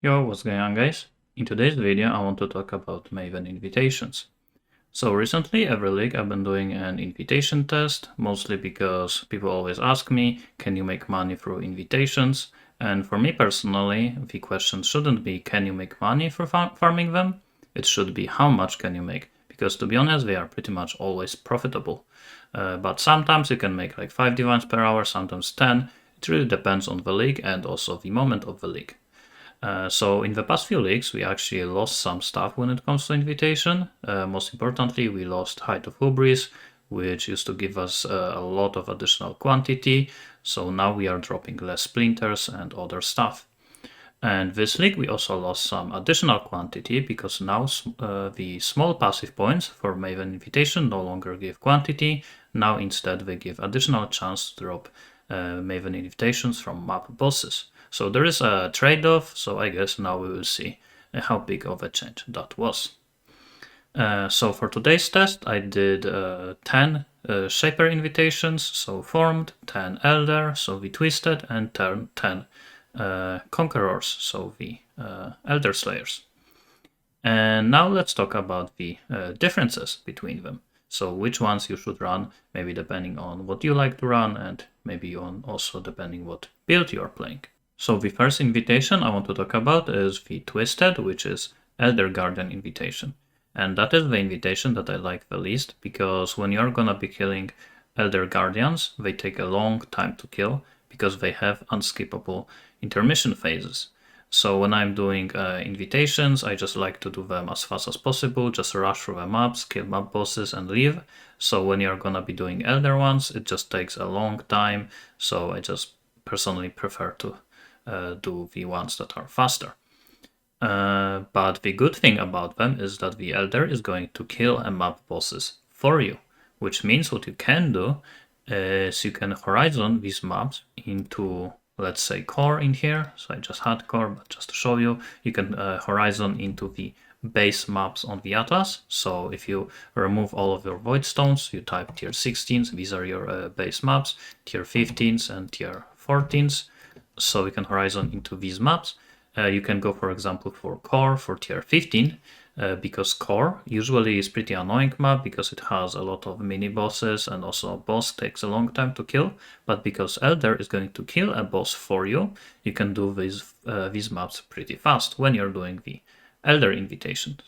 Yo, what's going on, guys? In today's video I want to talk about Maven invitations. So recently every league I've been doing an invitation test, mostly because people always ask me, can you make money through invitations? And for me personally, the question shouldn't be can you make money for farming them? It should be how much can you make? Because to be honest, they are pretty much always profitable. But sometimes you can make like 5 divines per hour, sometimes 10. It really depends on the league and also the moment of the league. So in the past few leagues, we actually lost some stuff when it comes to invitation. Most importantly, we lost Height of Hubris, which used to give us a lot of additional quantity. So now we are dropping less splinters and other stuff. And this league, we also lost some additional quantity because now the small passive points for Maven Invitation no longer give quantity. Now instead they give additional chance to drop Maven Invitations from map bosses. So there is a trade-off, so I guess now we will see how big of a change that was. So for today's test, I did 10 Shaper invitations, so formed, 10 Elder, so the Twisted, and 10 Conquerors, so the Elder Slayers. And now let's talk about the differences between them. So which ones you should run, maybe depending on what you like to run, and maybe on also depending what build you are playing. So the first invitation I want to talk about is the Twisted, which is Elder Guardian invitation. And that is the invitation that I like the least, because when you're gonna be killing Elder Guardians, they take a long time to kill, because they have unskippable intermission phases. So when I'm doing invitations, I just like to do them as fast as possible, just rush through the maps, kill map bosses and leave. So when you're gonna be doing Elder ones, it just takes a long time, so I just personally prefer to do the ones that are faster. But the good thing about them is that the Elder is going to kill a map bosses for you, which means what you can do is you can horizon these maps into, let's say, core in here. So I just had core, but just to show you, you can horizon into the base maps on the Atlas. So if you remove all of your void stones, you type tier 16s, these are your base maps, tier 15s and tier 14s. So you can horizon into these maps. You can go, for example, for core for tier 15, because core usually is pretty annoying map because it has a lot of mini bosses and also a boss takes a long time to kill. But because Elder is going to kill a boss for you, you can do these maps pretty fast when you're doing the Elder invitations.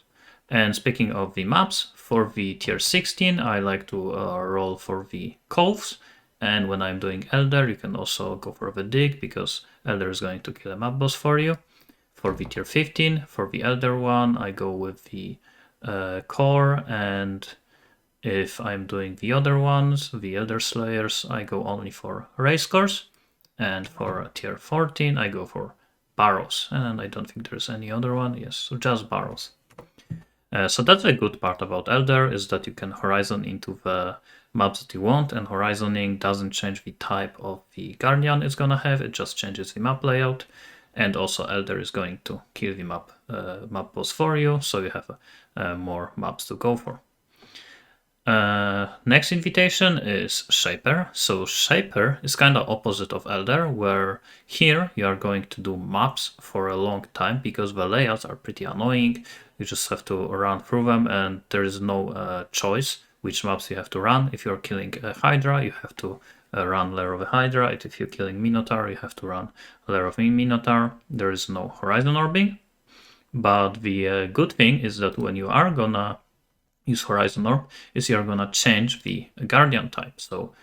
And speaking of the maps, for the tier 16, I like to roll for the coves. And when I'm doing Elder, you can also go for the dig, because Elder is going to kill a map boss for you. For the tier 15, for the Elder one, I go with the core, and if I'm doing the other ones, the Elder Slayers, I go only for race cores. And for tier 14, I go for barrows. And I don't think there's any other one. Yes, so just barrows. So that's a good part about Elder, is that you can horizon into the maps that you want, and horizoning doesn't change the type of the Guardian it's gonna have, it just changes the map layout. And also Elder is going to kill the map boss for you, so you have more maps to go for. Next invitation is Shaper. So Shaper is kind of opposite of Elder, where here you are going to do maps for a long time because the layouts are pretty annoying. You just have to run through them, and there is no choice which maps you have to run. If you're killing a Hydra, you have to run Lair of a Hydra. And if you're killing Minotaur, you have to run Lair of a Minotaur. There is no horizon orbing. But the good thing is that when you are gonna use Horizon Orb, is you're gonna change the Guardian type. So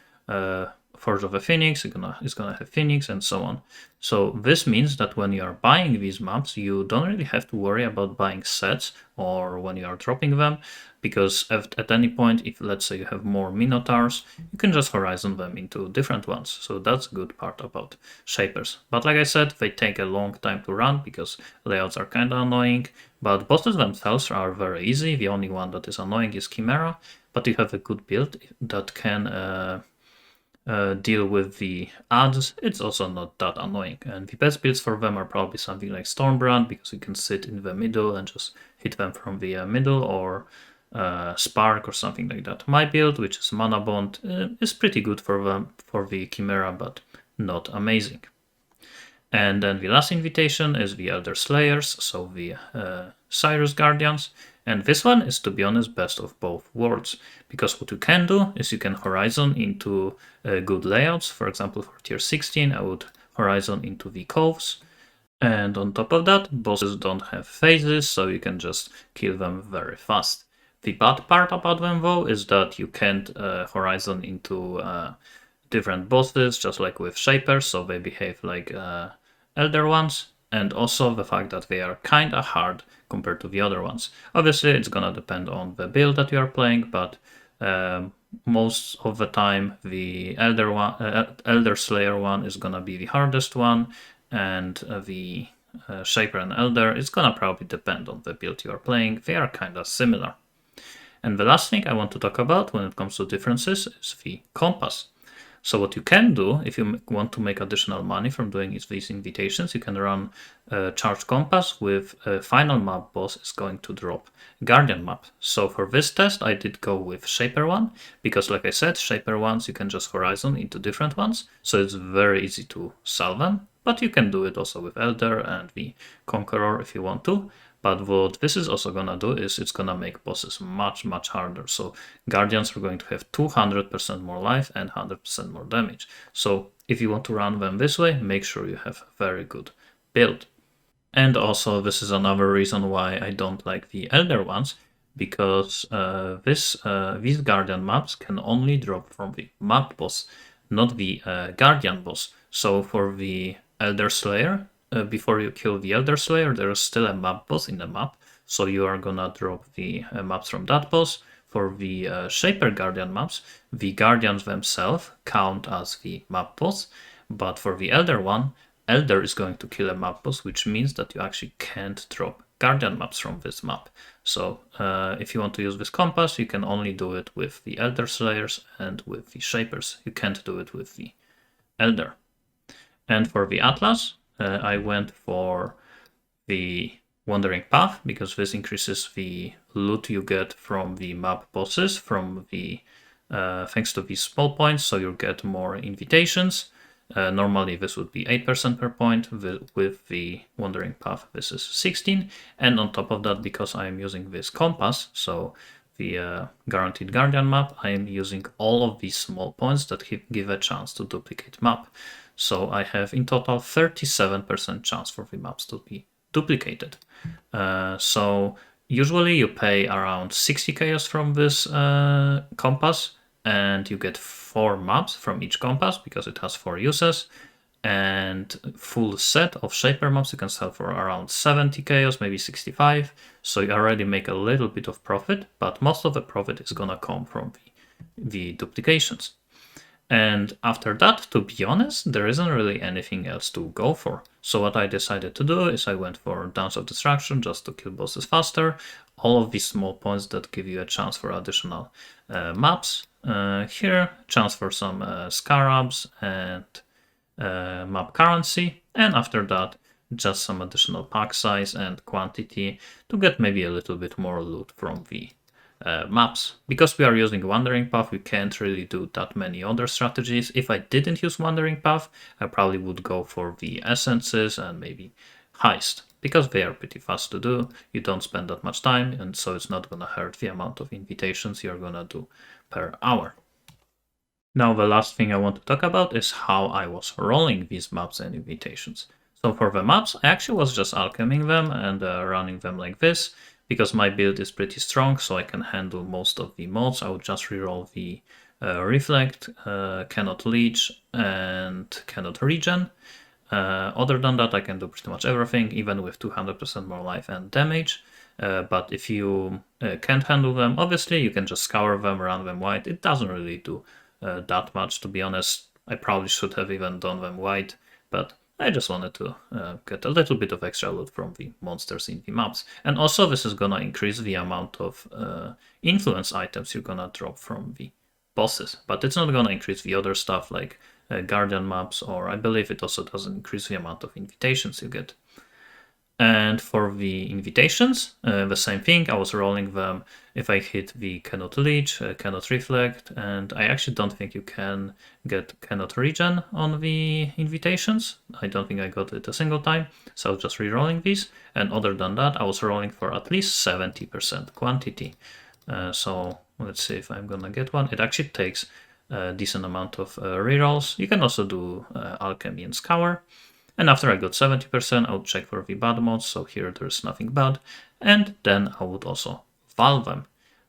Forge of a Phoenix is gonna have Phoenix and so on. So this means that when you are buying these maps, you don't really have to worry about buying sets or when you are dropping them, because at any point, if let's say you have more Minotaurs, you can just horizon them into different ones. So that's a good part about Shapers. But like I said, they take a long time to run because layouts are kind of annoying, but bosses themselves are very easy. The only one that is annoying is Chimera, but you have a good build that can deal with the ads. It's also not that annoying, and the best builds for them are probably something like Stormbrand, because you can sit in the middle and just hit them from the middle, or Spark or something like that. My build, which is Mana Bond, is pretty good for them, for the Chimera, but not amazing. And then the last invitation is the Elder Slayers, so the Sirus Guardians. And this one is, to be honest, best of both worlds, because what you can do is you can horizon into good layouts. For example, for tier 16, I would horizon into the coves. And on top of that, bosses don't have phases, so you can just kill them very fast. The bad part about them, though, is that you can't horizon into different bosses, just like with Shapers, so they behave like Elder ones, and also the fact that they are kinda hard compared to the other ones. Obviously, it's gonna depend on the build that you are playing, but most of the time, the Elder Slayer one is gonna be the hardest one, and the Shaper and Elder is gonna probably depend on the build you are playing. They are kinda similar. And the last thing I want to talk about when it comes to differences is the compass. So what you can do if you want to make additional money from doing these invitations, you can run a charged compass with a final map boss is going to drop Guardian map. So for this test, I did go with Shaper one, because like I said, Shaper ones you can just horizon into different ones, so it's very easy to sell them. But you can do it also with Elder and the Conqueror if you want to. But what this is also gonna do is it's gonna make bosses much harder. So Guardians are going to have 200% more life and 100% more damage. So if you want to run them this way, make sure you have a very good build. And also this is another reason why I don't like the Elder ones, because these Guardian maps can only drop from the map boss, not the Guardian boss. So for the Elder Slayer, before you kill the Elder Slayer, there is still a map boss in the map, so you are gonna drop the maps from that boss. For the Shaper Guardian maps, the Guardians themselves count as the map boss, but for the Elder one, Elder is going to kill a map boss, which means that you actually can't drop Guardian maps from this map. So if you want to use this compass, you can only do it with the Elder Slayers and with the Shapers. You can't do it with the Elder. And for the Atlas, I went for the Wandering Path, because this increases the loot you get from the map bosses from the thanks to these small points, so you'll get more invitations. Normally this would be 8% per point. With the Wandering Path this is 16, and on top of that, because I am using this compass, so the Guaranteed Guardian map, I am using all of these small points that give a chance to duplicate map. So I have in total 37% chance for the maps to be duplicated. So usually you pay around 60 chaos from this compass, and you get 4 maps from each compass because it has 4 uses. And full set of Shaper maps you can sell for around 70 chaos, maybe 65. So you already make a little bit of profit, but most of the profit is gonna come from the duplications. And after that, to be honest, there isn't really anything else to go for. So what I decided to do is I went for Dance of Destruction just to kill bosses faster. All of these small points that give you a chance for additional maps. Here, chance for some scarabs and map currency. And after that, just some additional pack size and quantity to get maybe a little bit more loot from the maps. Because we are using Wandering Path, we can't really do that many other strategies. If I didn't use Wandering Path, I probably would go for the Essences and maybe Heist, because they are pretty fast to do. You don't spend that much time, and so it's not gonna hurt the amount of invitations you're gonna do per hour. Now the last thing I want to talk about is how I was rolling these maps and invitations. So for the maps, I actually was just alcheming them and running them like this, because my build is pretty strong, so I can handle most of the mods. I would just reroll the Reflect, Cannot Leech, and Cannot Regen. Other than that, I can do pretty much everything, even with 200% more life and damage. But if you can't handle them, obviously you can just scour them, run them white. It doesn't really do that much, to be honest. I probably should have even done them white, but I just wanted to get a little bit of extra loot from the monsters in the maps. And also this is gonna increase the amount of influence items you're gonna drop from the bosses, but it's not gonna increase the other stuff like Guardian maps, or I believe it also doesn't increase the amount of invitations you get. And for the invitations, the same thing. I was rolling them. If I hit the cannot leech, cannot reflect, and I actually don't think you can get cannot regen on the invitations. I don't think I got it a single time, so I was just re-rolling these. And other than that, I was rolling for at least 70% quantity. So let's see if I'm gonna get one. It actually takes a decent amount of rerolls. You can also do alchemy and scour. And after I got 70%, I would check for the bad mods, so here there's nothing bad. And then I would also val them.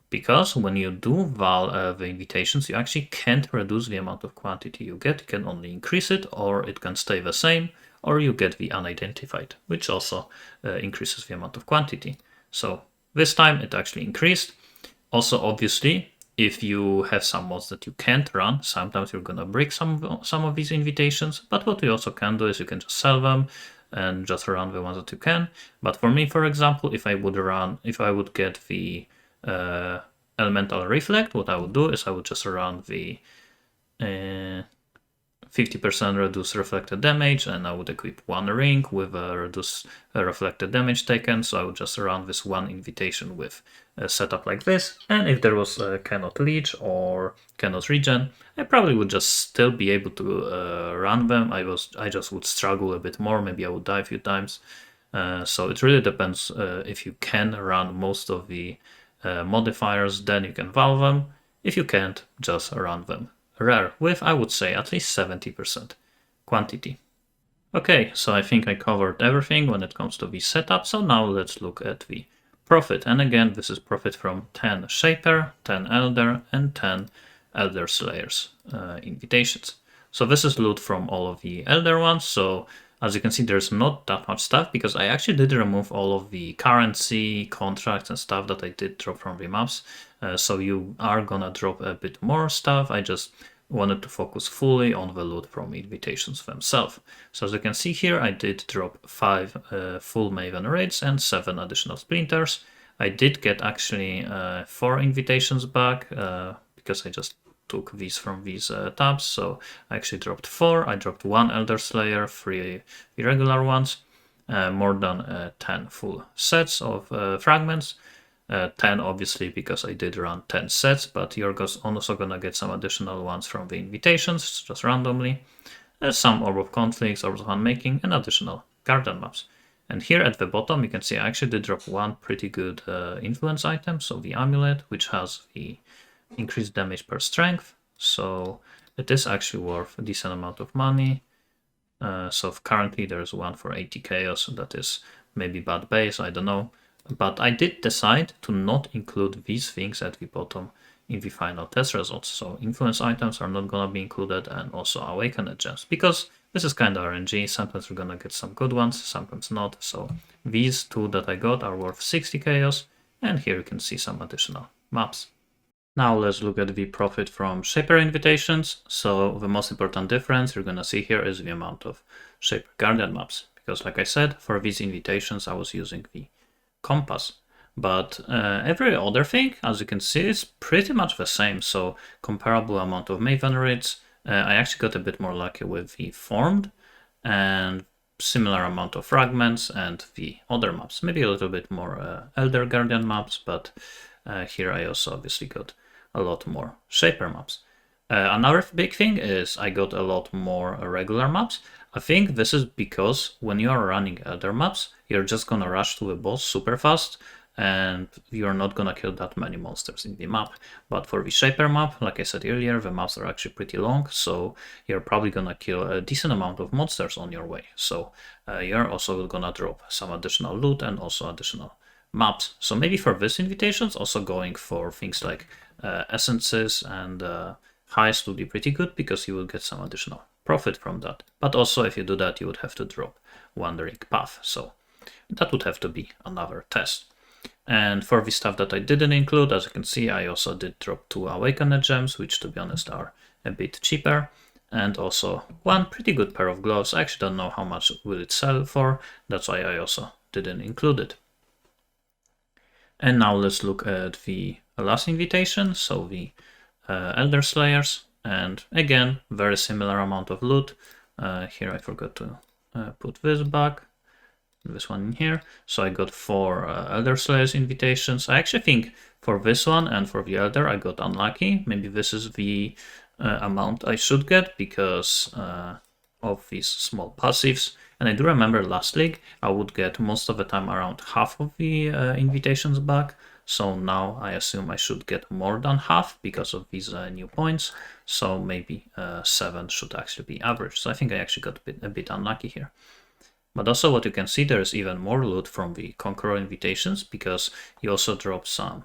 Because when you do val the invitations, you actually can't reduce the amount of quantity you get. You can only increase it, or it can stay the same, or you get the unidentified, which also increases the amount of quantity. So this time it actually increased. Also, obviously, if you have some mods that you can't run, sometimes you're gonna break some of these invitations, but what you also can do is you can just sell them and just run the ones that you can. But for me, for example, if I would get the elemental reflect, what I would do is I would just run the 50% reduce reflected damage, and I would equip one ring with a reduce reflected damage taken. So I would just run this one invitation with a setup like this. And if there was a cannot leech or cannot regen, I probably would just still be able to run them. I just would struggle a bit more. Maybe I would die a few times. So it really depends. If you can run most of the modifiers, then you can val them. If you can't, just run them rare with, I would say, at least 70% quantity. Okay, so I think I covered everything when it comes to the setup, so now let's look at the profit. And again, this is profit from 10 Shaper, 10 Elder, and 10 Elder Slayers invitations. So this is loot from all of the Elder ones, so as you can see, there's not that much stuff because I actually did remove all of the currency, contracts, and stuff that I did drop from the maps. So you are gonna drop a bit more stuff. I just wanted to focus fully on the loot from invitations themselves. So as you can see here, I did drop 5 full Maven raids and 7 additional splinters. I did get actually 4 invitations back because I just took these from these tabs. So I actually dropped 4. I dropped 1 Elder Slayer, 3 irregular ones, more than 10 full sets of fragments. 10 obviously because I did run 10 sets, but you're also gonna get some additional ones from the invitations, just randomly. Some Orb of Conflicts, Orb of Handmaking, and additional garden maps. And here at the bottom you can see I actually did drop one pretty good influence item, so the amulet, which has the increased damage per strength, so it is actually worth a decent amount of money. So currently there's one for 80 chaos, that is maybe bad base, I don't know. But I did decide to not include these things at the bottom in the final test results. So influence items are not gonna be included, and also awakened gems, because this is kind of RNG. Sometimes we're gonna get some good ones, sometimes not. So these 2 that I got are worth 60 chaos, and here you can see some additional maps. Now let's look at the profit from Shaper invitations. So the most important difference you're gonna see here is the amount of Shaper Guardian maps, because like I said, for these invitations I was using the compass, but every other thing, as you can see, is pretty much the same. So comparable amount of Maven raids. I actually got a bit more lucky with the formed, and similar amount of fragments and the other maps. Maybe a little bit more Elder Guardian maps, but here I also obviously got a lot more Shaper maps. Another big thing is I got a lot more regular maps. I think this is because when you are running Elder maps, you're just gonna rush to a boss super fast, and you're not gonna kill that many monsters in the map. But for the Shaper map, like I said earlier, the maps are actually pretty long, so you're probably gonna kill a decent amount of monsters on your way. So you're also gonna drop some additional loot and also additional maps. So maybe for this invitations, also going for things like essences and heist would be pretty good, because you will get some additional profit from that. But also if you do that, you would have to drop Wandering Path, so that would have to be another test. And for the stuff that I didn't include, as you can see, I also did drop 2 Awakened gems, which to be honest are a bit cheaper, and also 1 pretty good pair of gloves. I actually don't know how much will it sell for, that's why I also didn't include it. And now let's look at the last invitation, so the Elder Slayers, and again, very similar amount of loot. Here I forgot to put this back. this one in here. So I got 4 Elder Slayers invitations. I actually think for this one and for the Elder I got unlucky. Maybe this is the amount I should get because of these small passives. And I do remember last league I would get most of the time around half of the invitations back. So now I assume I should get more than half because of these new points. So maybe 7 should actually be average. So I think I actually got a bit unlucky here. But also what you can see, there is even more loot from the Conqueror invitations because you also drop some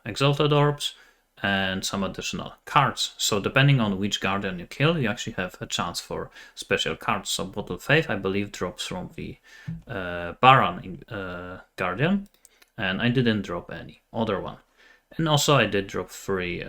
Exalted Orbs and some additional cards. So depending on which Guardian you kill, you actually have a chance for special cards. So Bottle Faith, I believe, drops from the Baron Guardian, and I didn't drop any other one. And also I did drop 3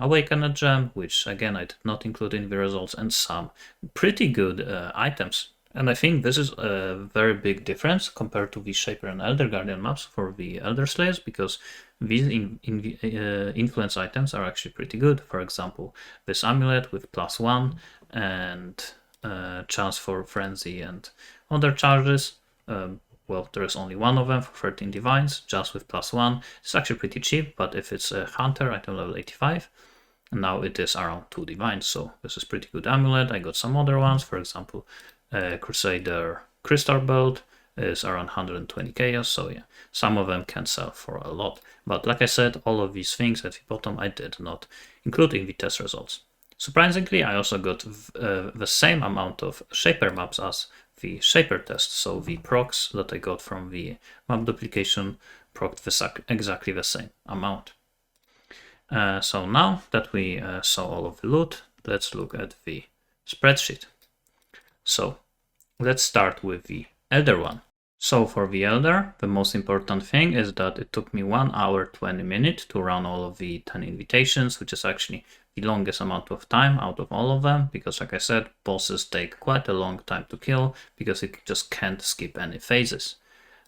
Awakened Gem, which again I did not include in the results, and some pretty good items. And I think this is a very big difference compared to the Shaper and Elder Guardian maps for the Elder Slayers, because these influence items are actually pretty good. For example, this amulet with +1 and chance for frenzy and other charges. Well, there is only one of them for 13 divines, just with +1. It's actually pretty cheap, but if it's a hunter item level 85, and now it is around 2 divines, so this is pretty good amulet. I got some other ones, for example, Crusader Crystal Belt is around 120 chaos, so yeah, some of them can sell for a lot. But like I said, all of these things at the bottom I did not include in the test results. Surprisingly, I also got the same amount of Shaper maps as the Shaper test, so the procs that I got from the map duplication procced exactly the same amount. So now that we saw all of the loot, let's look at the spreadsheet. So let's start with the Elder one. So for the Elder, the most important thing is that it took me 1 hour 20 minutes to run all of the 10 invitations, which is actually the longest amount of time out of all of them, because like I said, bosses take quite a long time to kill because it just can't skip any phases.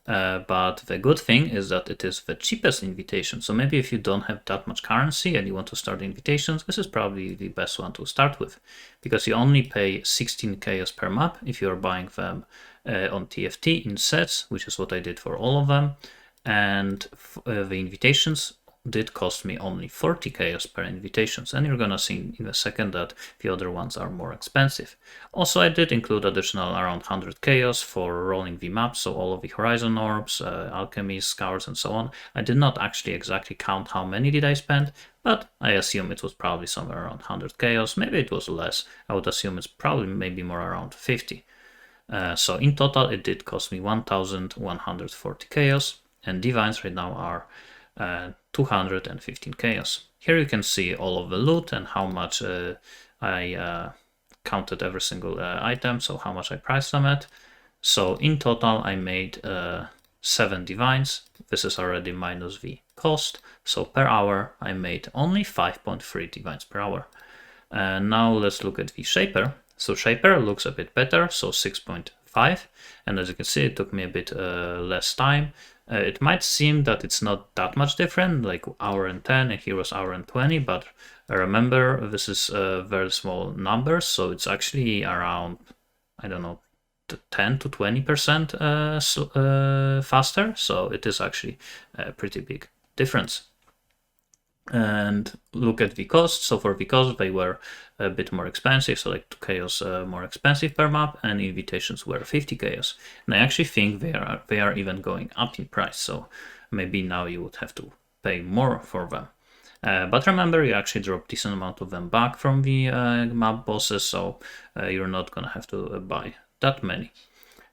But the good thing is that it is the cheapest invitation. So maybe if you don't have that much currency and you want to start invitations, this is probably the best one to start with, because you only pay 16 chaos per map if you are buying them on TFT in sets, which is what I did for all of them. And the invitations did cost me only 40 chaos per invitations, and you're gonna see in a second that the other ones are more expensive. Also, I did include additional around 100 chaos for rolling the map, so all of the horizon orbs, alchemies, scours, and so on. I did not actually exactly count how many did I spend, but I assume it was probably somewhere around 100 chaos. Maybe it was less. I would assume it's probably maybe more around 50. So in total, it did cost me 1,140 chaos, and divines right now are 215 chaos. Here you can see all of the loot and how much I counted every single item, so how much I priced them at. So in total I made 7 divines. This is already minus the cost, so per hour I made only 5.3 divines per hour. Now let's look at the Shaper. So Shaper looks a bit better, so 6.5, and as you can see it took me a bit less time. It might seem that it's not that much different, like hour and 10 and here was hour and 20, but remember this is very small numbers, so it's actually around, I don't know, 10 to 20% faster, so it is actually a pretty big difference. And look at the cost. So for the cost, they were a bit more expensive, so like 2 chaos more expensive per map, and invitations were 50 chaos. And I actually think they are even going up in price, so maybe now you would have to pay more for them. But remember, you actually drop a decent amount of them back from the map bosses, so you're not gonna have to buy that many.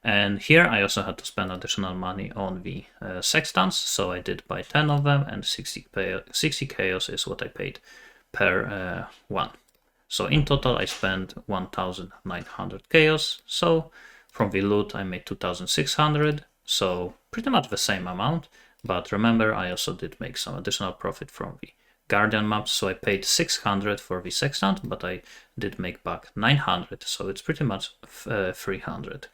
And here I also had to spend additional money on the sextants, so I did buy 10 of them, and 60 chaos is what I paid per one. So in total I spent 1,900 chaos, so from the loot I made 2,600, so pretty much the same amount, but remember I also did make some additional profit from the Guardian maps, so I paid 600 for the sextant, but I did make back 900, so it's pretty much 300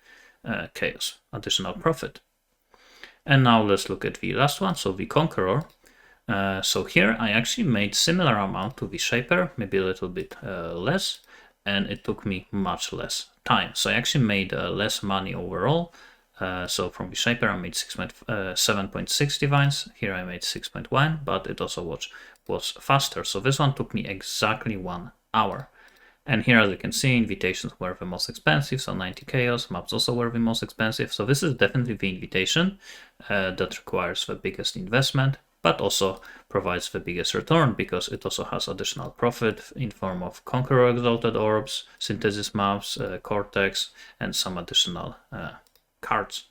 chaos additional profit. And now let's look at the last one, so the Conqueror. So here I actually made similar amount to the Shaper, maybe a little bit less, and it took me much less time. So I actually made less money overall So from the Shaper I made 7.6 divines, here I made 6.1, but it also was faster. So this one took me exactly 1 hour. And here, as you can see, invitations were the most expensive, so 90 chaos. Maps also were the most expensive. So this is definitely the invitation that requires the biggest investment, but also provides the biggest return because it also has additional profit in form of Conqueror Exalted Orbs, Synthesis Maps, Cortex, and some additional cards.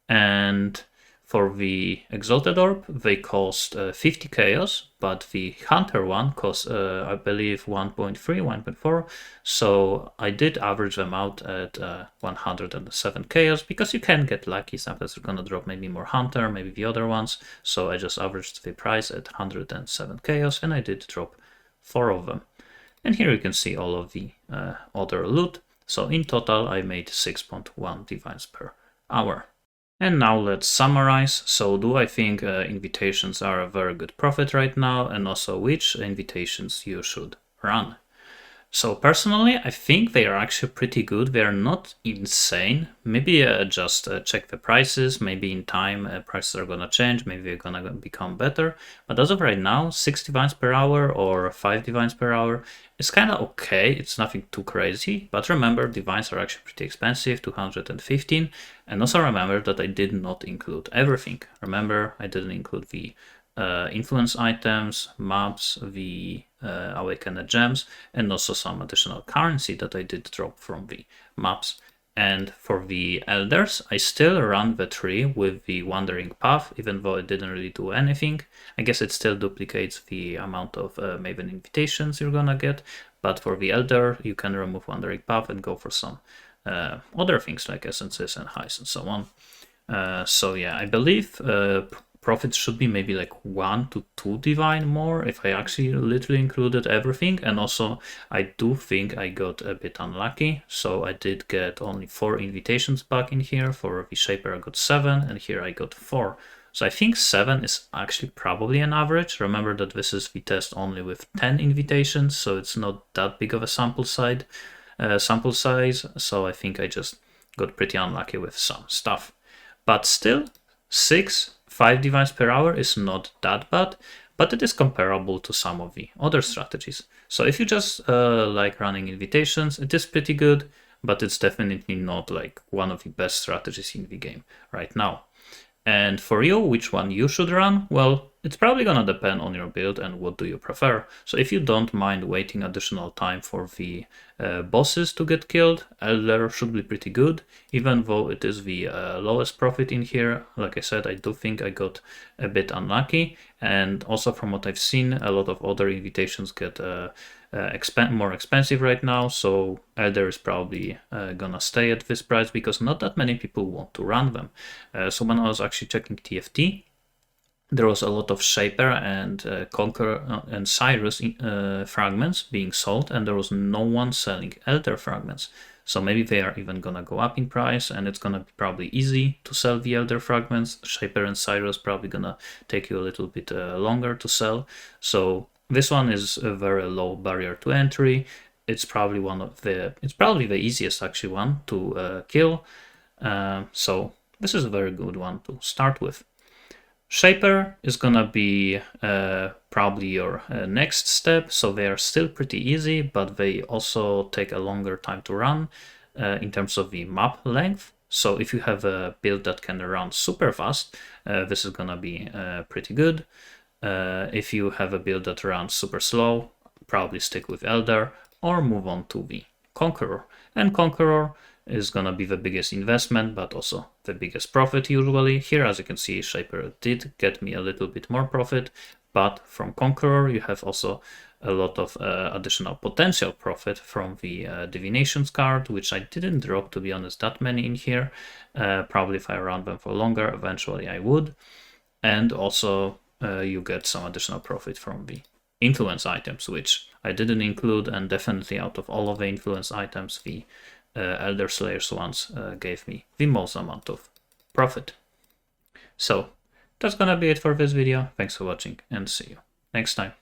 And for the Exalted Orb, they cost 50 chaos, but the Hunter one costs, I believe, 1.3, 1.4. So I did average them out at 107 chaos, because you can get lucky. Sometimes you're gonna drop maybe more Hunter, maybe the other ones. So I just averaged the price at 107 chaos, and I did drop 4 of them. And here you can see all of the other loot. So in total, I made 6.1 divines per hour. And now let's summarize. So do I think invitations are a very good profit right now, and also which invitations you should run? So personally, I think they are actually pretty good. They are not insane. Maybe just check the prices. Maybe in time prices are gonna change. Maybe they're gonna become better. But as of right now, 6 divines per hour or 5 divines per hour is kind of okay. It's nothing too crazy. But remember, divines are actually pretty expensive, 215. And also remember that I did not include everything. Remember, I didn't include the influence items, maps, the awakened gems, and also some additional currency that I did drop from the maps. And for the elders, I still run the tree with the wandering path, even though it didn't really do anything. I guess it still duplicates the amount of Maven invitations you're gonna get, but for the elder, you can remove wandering path and go for some other things like essences and highs and so on. So yeah, I believe profits should be maybe like 1 to 2 divine more if I actually literally included everything. And also I do think I got a bit unlucky, so I did get only 4 invitations back in here. For the Shaper I got 7, and here I got 4. So I think 7 is actually probably an average. Remember that this is the test only with 10 invitations, so it's not that big of a sample size. So I think I just got pretty unlucky with some stuff. But still, 5 divines per hour is not that bad, but it is comparable to some of the other strategies. So if you just like running invitations, it is pretty good, but it's definitely not like one of the best strategies in the game right now. And for you, which one you should run? Well, it's probably gonna depend on your build and what do you prefer. So if you don't mind waiting additional time for the bosses to get killed, Elder should be pretty good, even though it is the lowest profit in here. Like I said, I do think I got a bit unlucky, and also from what I've seen, a lot of other invitations get more expensive right now, so Elder is probably gonna stay at this price because not that many people want to run them. So when I was actually checking TFT, there was a lot of Shaper and Conqueror and Sirus fragments being sold, and there was no one selling Elder fragments. So maybe they are even gonna go up in price, and it's gonna be probably easy to sell the Elder fragments. Shaper and Sirus probably gonna take you a little bit longer to sell. So this one is a very low barrier to entry. It's probably the easiest actually one to kill. So this is a very good one to start with. Shaper is gonna be probably your next step, so they are still pretty easy, but they also take a longer time to run in terms of the map length. So if you have a build that can run super fast, this is gonna be pretty good. If you have a build that runs super slow, probably stick with Elder or move on to the Conqueror. And Conqueror is gonna be the biggest investment, but also the biggest profit usually. Here, as you can see, Shaper did get me a little bit more profit, but from Conqueror you have also a lot of additional potential profit from the Divinations card, which I didn't drop, to be honest, that many in here. Probably if I run them for longer, eventually I would. And also you get some additional profit from the influence items, which I didn't include, and definitely out of all of the influence items, the Elder Slayers ones gave me the most amount of profit. So that's gonna be it for this video. Thanks for watching, and see you next time.